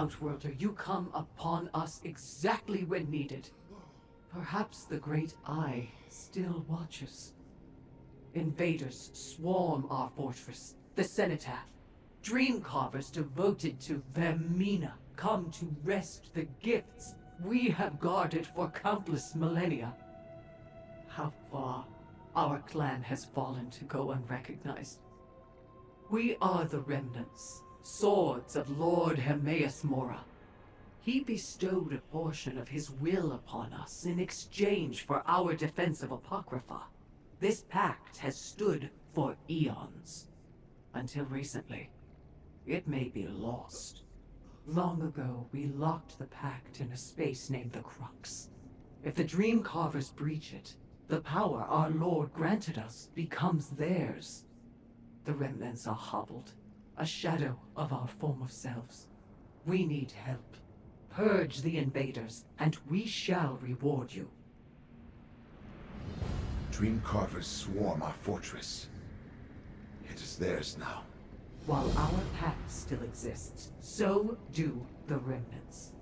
Outworlder, you come upon us exactly when needed. Perhaps the Great Eye still watches. Invaders swarm our fortress, the Cenotaph. Dreamcarvers devoted to Vermina come to wrest the gifts we have guarded for countless millennia. How far our clan has fallen to go unrecognized. We are the remnants, swords of Lord Hermaeus Mora. He bestowed a portion of his will upon us in exchange for our defense of Apocrypha. This pact has stood for eons. Until recently. It may be lost. Long ago, we locked the pact in a space named the Crux. If the Dreamcarvers breach it, the power our Lord granted us becomes theirs. The remnants are hobbled, a shadow of our former selves. We need help. Purge the invaders, and we shall reward you. Dreamcarvers swarm our fortress. It is theirs now. While our pact still exists, so do the remnants.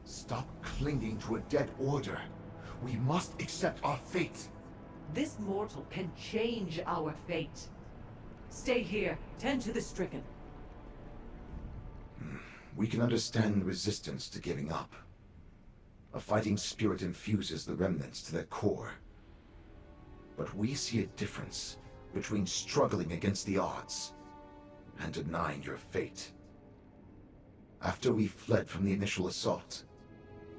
Stop clinging to a dead order. We must accept our fate. This mortal can change our fate. Stay here, tend to the stricken. We can understand the resistance to giving up. A fighting spirit infuses the remnants to their core. But we see a difference between struggling against the odds and denying your fate. After we fled from the initial assault,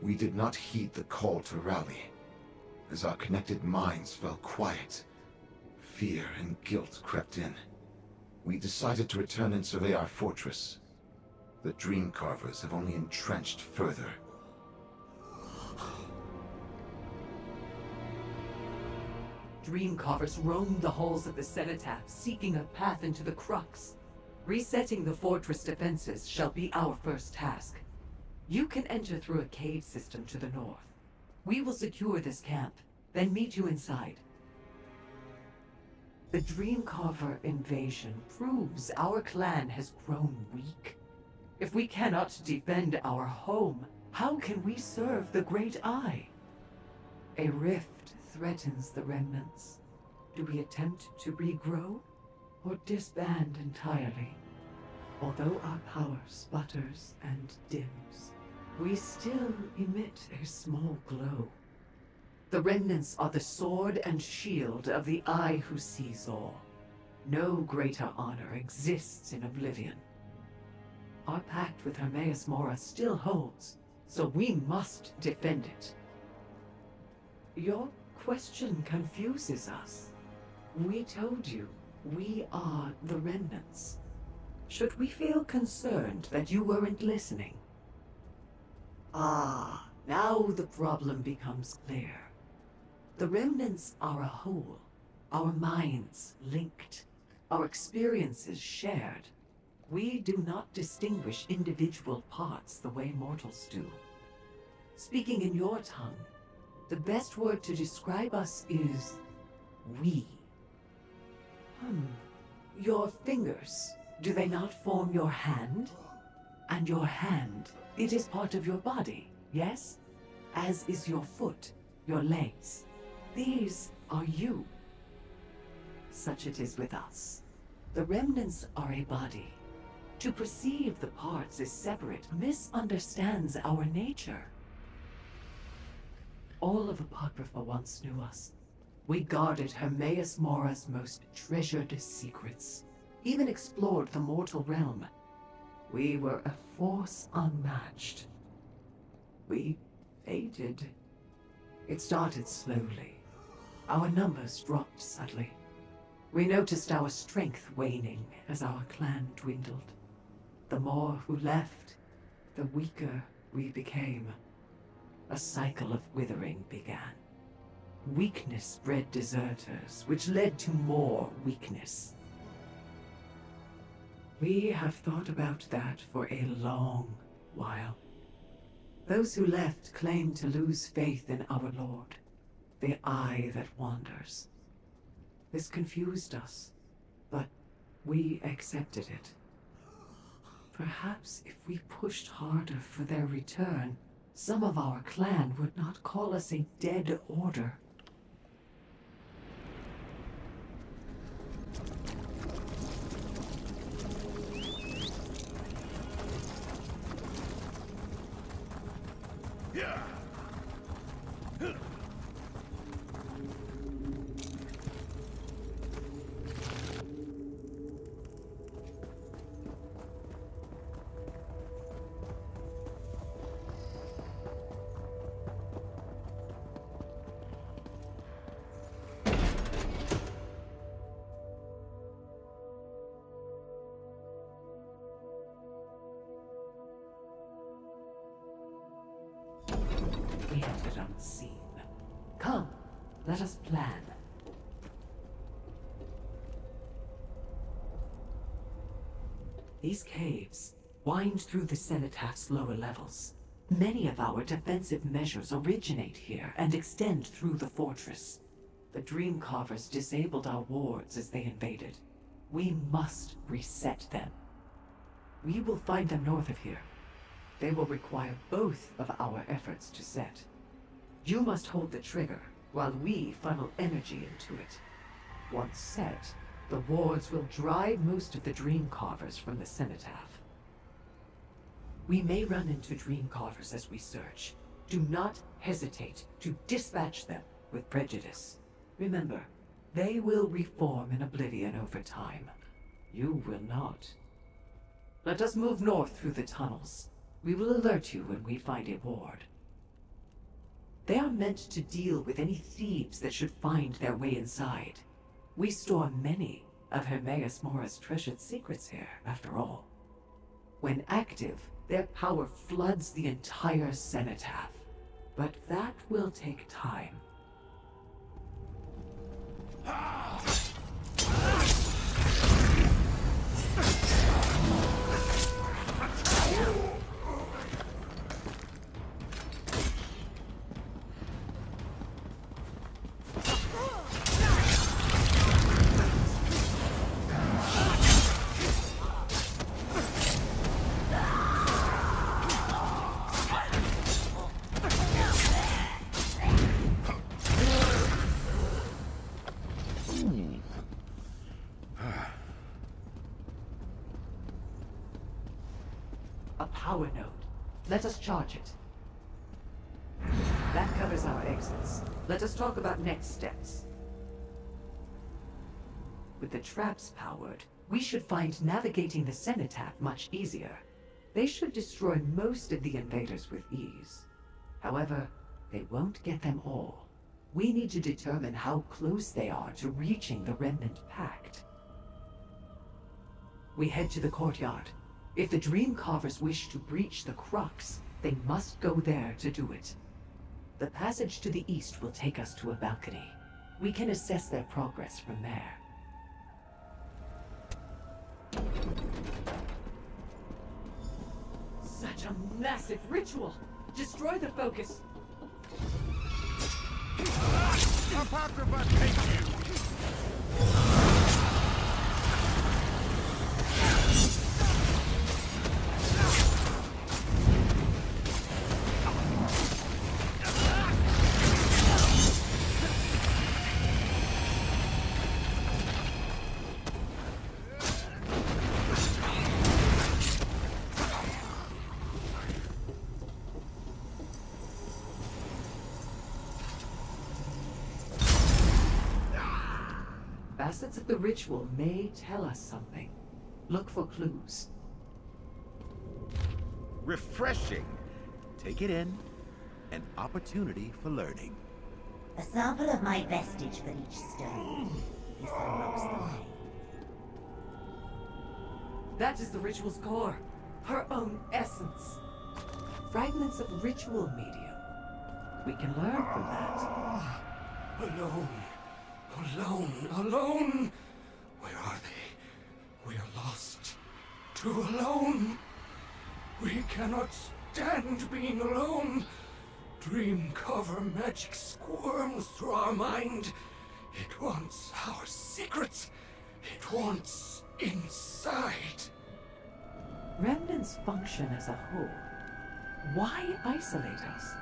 we did not heed the call to rally. As our connected minds fell quiet, fear and guilt crept in. We decided to return and survey our fortress. The Dreamcarvers have only entrenched further. Dreamcarvers roamed the halls of the Cenotaph, seeking a path into the Crux. Resetting the fortress defenses shall be our first task. You can enter through a cave system to the north. We will secure this camp, then meet you inside. The Dreamcarver invasion proves our clan has grown weak. If we cannot defend our home, how can we serve the Great Eye? A rift threatens the remnants. Do we attempt to regrow, or disband entirely? Although our power sputters and dims, we still emit a small glow. The remnants are the sword and shield of the Eye who sees all. No greater honor exists in Oblivion. Our pact with Hermaeus Mora still holds, so we must defend it. Your question confuses us. We told you, we are the remnants. Should we feel concerned that you weren't listening? Ah, now the problem becomes clear. The remnants are a whole, our minds linked, our experiences shared. We do not distinguish individual parts the way mortals do. Speaking in your tongue, the best word to describe us is we. Your fingers, do they not form your hand? And your hand, it is part of your body, yes? As is your foot, your legs. These are you. Such it is with us. The remnants are a body. To perceive the parts as separate misunderstands our nature. All of Apocrypha once knew us. We guarded Hermaeus Mora's most treasured secrets, even explored the mortal realm. We were a force unmatched. We faded. It started slowly. Our numbers dropped subtly. We noticed our strength waning as our clan dwindled. The more who left, the weaker we became. A cycle of withering began. Weakness bred deserters, which led to more weakness. We have thought about that for a long while. Those who left claimed to lose faith in our Lord, the Eye that wanders. This confused us, but we accepted it. Perhaps if we pushed harder for their return, some of our clan would not call us a dead order. We entered unseen. Come, let us plan. These caves wind through the Cenitaph's lower levels. Many of our defensive measures originate here and extend through the fortress. The Dreamcarvers disabled our wards as they invaded. We must reset them. We will find them north of here. They will require both of our efforts to set. You must hold the trigger, while we funnel energy into it. Once set, the wards will drive most of the Dreamcarvers from the Cenitaph. We may run into Dreamcarvers as we search. Do not hesitate to dispatch them with prejudice. Remember, they will reform in Oblivion over time. You will not. Let us move north through the tunnels. We will alert you when we find a ward. They are meant to deal with any thieves that should find their way inside. We store many of Hermaeus Mora's treasured secrets here, after all. When active, their power floods the entire Cenitaph. But that will take time. A power node. Let us charge it. That covers our exits. Let us talk about next steps. With the traps powered, we should find navigating the Cenitaph much easier. They should destroy most of the invaders with ease. However, they won't get them all. We need to determine how close they are to reaching the Remnant Pact. We head to the courtyard. If the Dreamcarvers wish to breach the Crux, they must go there to do it. The passage to the east will take us to a balcony. We can assess their progress from there. Such a massive ritual! Destroy the focus! Apocrypha, take you! Facets of the ritual may tell us something. Look for clues. Refreshing. Take it in. An opportunity for learning. A sample of my vestige for each stone. This unlocks the way. That is the ritual's core. Her own essence. Fragments of ritual medium. We can learn from that. Alone. Alone. Alone. Where are they? We are lost. Too alone. We cannot stand being alone. Dreamcover magic squirms through our mind. It wants our secrets. It wants inside. Remnants function as a whole. Why isolate us?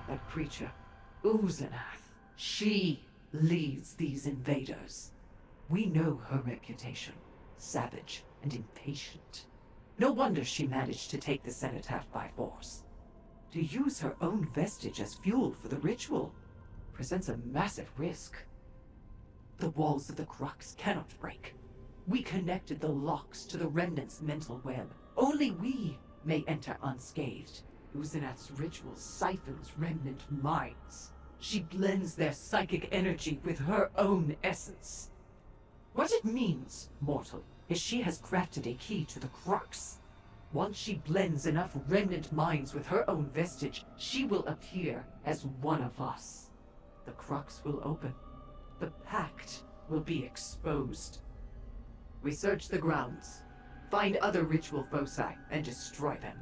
That creature, Uzanath, she leads these invaders. We know her reputation, savage and impatient. No wonder she managed to take the cenotaph by force. To use her own vestige as fuel for the ritual presents a massive risk. The walls of the crux cannot break. We connected the locks to the remnant's mental web. Only we may enter unscathed. Uzanath's ritual siphons remnant minds. She blends their psychic energy with her own essence. What it means, mortal, is she has crafted a key to the crux. Once she blends enough remnant minds with her own vestige, she will appear as one of us. The crux will open. The pact will be exposed. We search the grounds, find other ritual foci, and destroy them.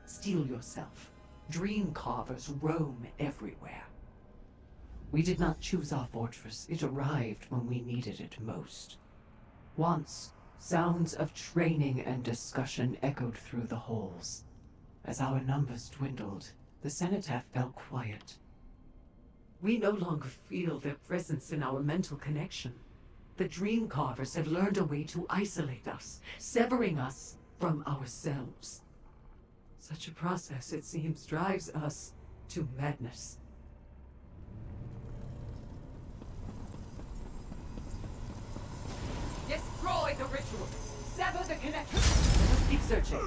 Steel yourself. Dream carvers roam everywhere. We did not choose our fortress. It arrived when we needed it most. Once, sounds of training and discussion echoed through the halls. As our numbers dwindled, the cenotaph fell quiet. We no longer feel their presence in our mental connection. The dream carvers have learned a way to isolate us, severing us from ourselves. Such a process, it seems, drives us to madness. Destroy the ritual! Sever the connection! Let's keep searching.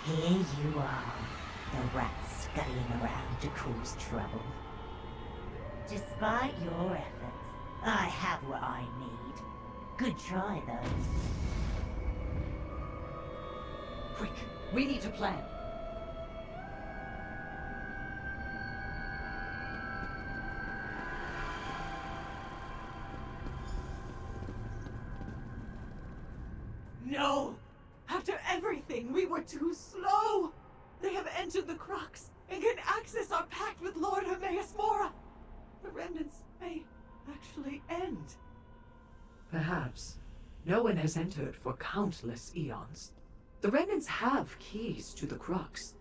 Here you are, the rat scurrying around to cause trouble. Despite your efforts, I have what I need. Good try, though. Quick, we need to plan. No! After everything, we were too slow! They have entered the crux and can access our pact with Lord Hermaeus Mora! The remnants may actually end. Perhaps. No one has entered for countless eons. The remnants have keys to the crux,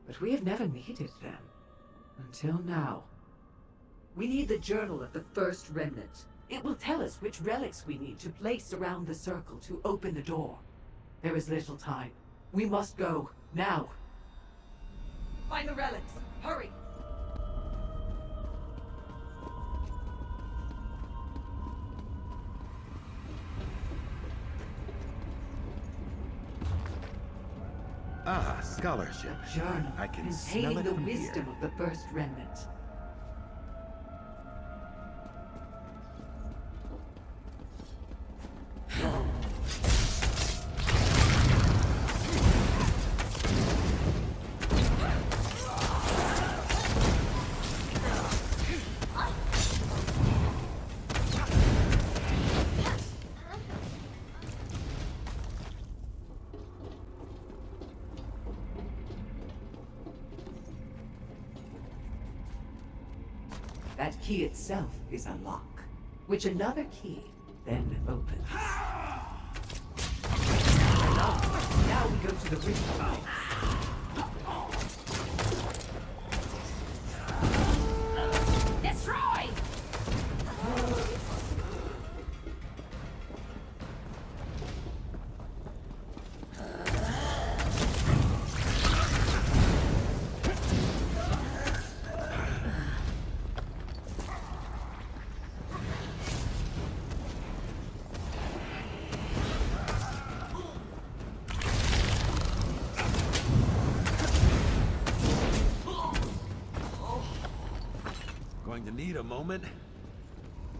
but we have never needed them. Until now. We need the journal of the first remnant. It will tell us which relics we need to place around the circle to open the door. There is little time. We must go, now. Find the relics. Hurry! Ah, scholarship. Journal I can smell containing it the from wisdom here. of the first remnant. That key itself is a lock, which another key then opens. Now we go to the ritual. Destroy! Going to need a moment.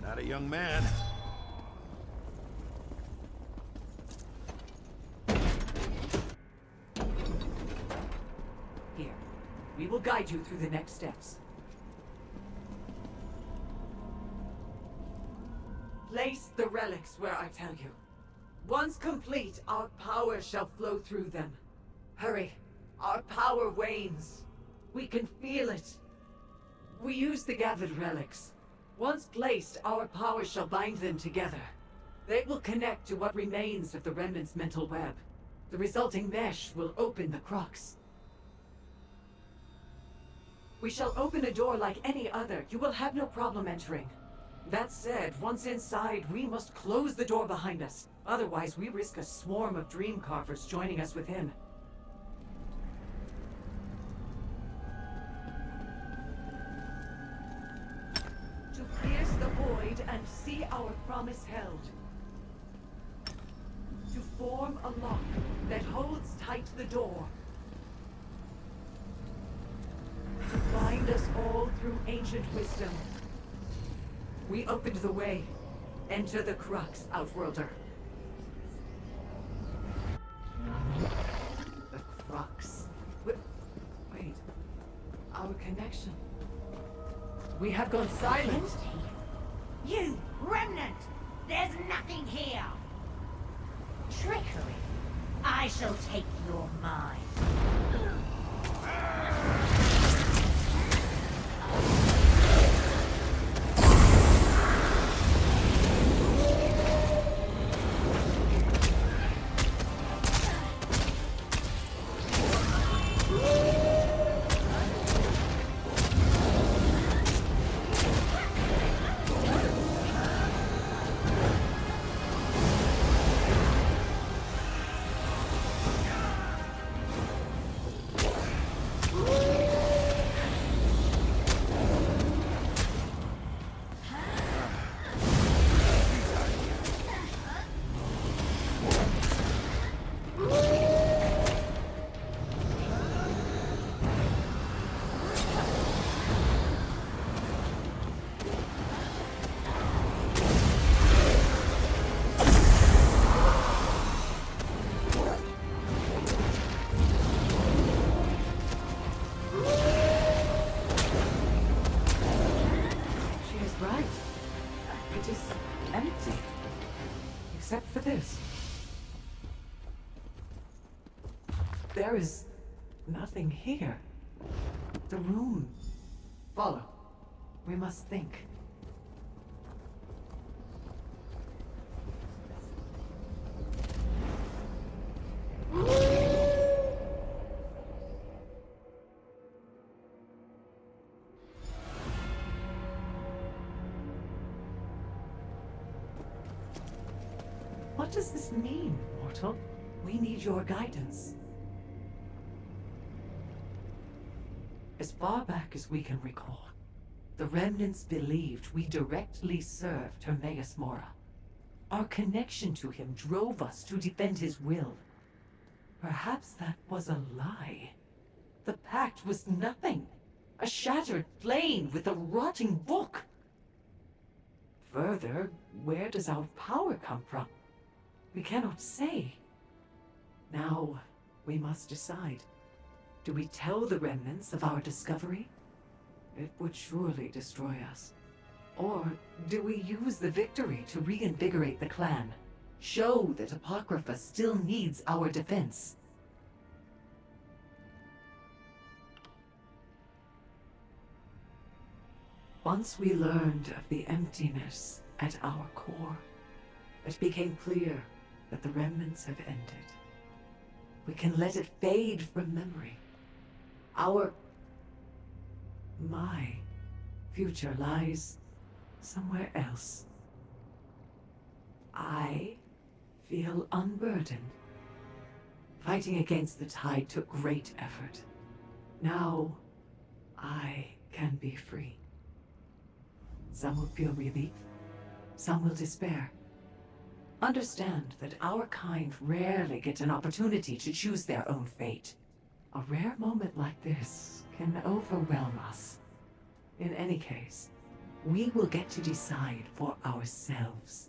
Not a young man. We will guide you through the next steps. Place the relics where I tell you. Once complete, our power shall flow through them. Hurry. Our power wanes. We can feel it. We use the gathered relics. Once placed, our power shall bind them together. They will connect to what remains of the Remnant's mental web. The resulting mesh will open the crux. We shall open a door like any other. You will have no problem entering. That said, once inside, we must close the door behind us. Otherwise, we risk a swarm of dream carvers joining us within. To pierce the void and see our promise held. To form a lock that holds tight the door. To bind us all through ancient wisdom. We opened the way. Enter the crux, Outworlder. The crux. Wait. Our connection. We have gone silent. You, Remnant! There's nothing here! Trickery. I shall take your mind. There is nothing here. The room. Follow. We must think. What does this mean, mortal? We need your guidance. As far back as we can recall, the Remnants believed we directly served Hermaeus Mora. Our connection to him drove us to defend his will. Perhaps that was a lie. The pact was nothing. A shattered plane with a rotting book. Further, where does our power come from? We cannot say. Now, we must decide. Do we tell the Remnants of our discovery? It would surely destroy us. Or do we use the victory to reinvigorate the clan? Show that Apocrypha still needs our defense. Once we learned of the emptiness at our core, it became clear that the Remnants have ended. We can let it fade from memory. My future lies somewhere else. I feel unburdened. Fighting against the tide took great effort. Now, I can be free. Some will feel relief, some will despair. Understand that our kind rarely get an opportunity to choose their own fate. A rare moment like this can overwhelm us. In any case, we will get to decide for ourselves.